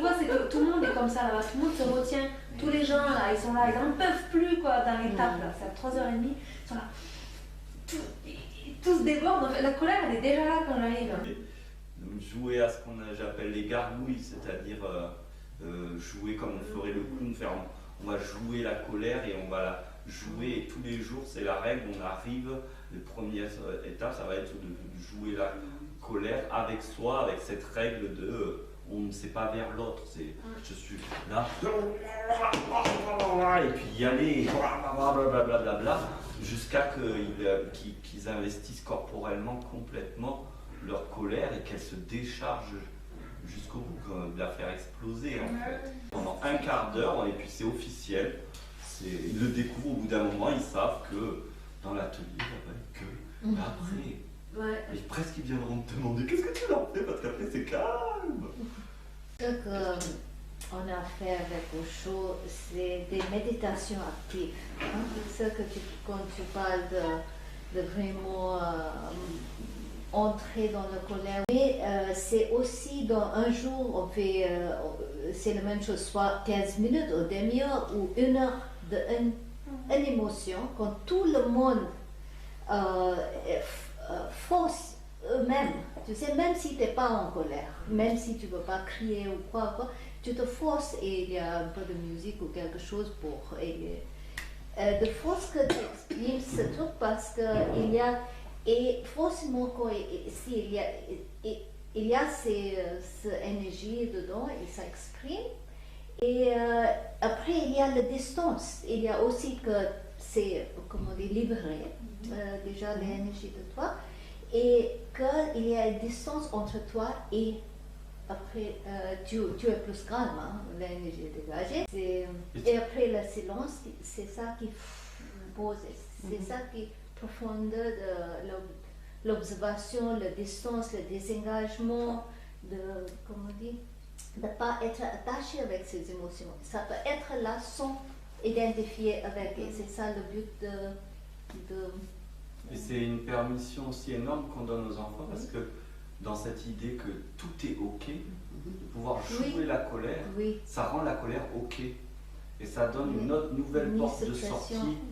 vois, c'est que tout le monde est comme ça là-bas, tout le monde se retient. Tous les gens là, ils sont là, ils n'en peuvent plus quoi dans l'étape là, c'est à 3h30, ils sont là. Tout se déborde, en fait. La colère elle est déjà là quand j'arrive. Jouer à ce qu'on j'appelle les gargouilles, c'est-à-dire jouer comme on ferait le clown, on va jouer la colère et on va la jouer et tous les jours c'est la règle, on arrive, les premières étapes ça va être de jouer la colère avec soi, avec cette règle de on ne sait pas vers l'autre, c'est je suis là et puis y aller blablabla jusqu'à qu'ils investissent corporellement complètement leur colère et qu'elle se décharge jusqu'au bout, de la faire exploser en fait. Pendant un quart d'heure, et puis c'est officiel, ils le découvrent au bout d'un moment, ils savent que dans l'atelier, il n'y a pas que après. Et presque ils viendront te demander qu'est-ce que tu leur fais parce qu'après c'est calme. Ce qu'on a fait avec Osho, c'est des méditations actives. Hein? Ce que quand tu parles de vraiment entrer dans la colère. Mais c'est aussi dans un jour, on fait, c'est la même chose, soit 15 minutes ou demi-heure ou 1 heure d'une émotion, quand tout le monde force eux-mêmes. Tu sais, même si tu n'es pas en colère, même si tu ne veux pas crier ou quoi, tu te forces et il y a un peu de musique ou quelque chose pour... de force que tu exprimes ce truc parce qu'il y a... Et forcément, s'il y a cette énergie dedans, et ça exprime. Et après, il y a la distance. Il y a aussi que c'est, comment dire, libéré, déjà l'énergie de toi. Et qu'il y a une distance entre toi et après, tu es plus calme, hein, l'énergie est dégagée. Et après, le silence, c'est ça qui pose, c'est ça qui... profondeur de l'observation, la distance, le désengagement, de ne pas être attaché avec ses émotions. Ça peut être là sans identifier avec, et c'est ça le but de... Et c'est une permission aussi énorme qu'on donne aux enfants parce que dans cette idée que tout est ok, de pouvoir jouer la colère, ça rend la colère ok. Et ça donne une autre nouvelle porte de sortie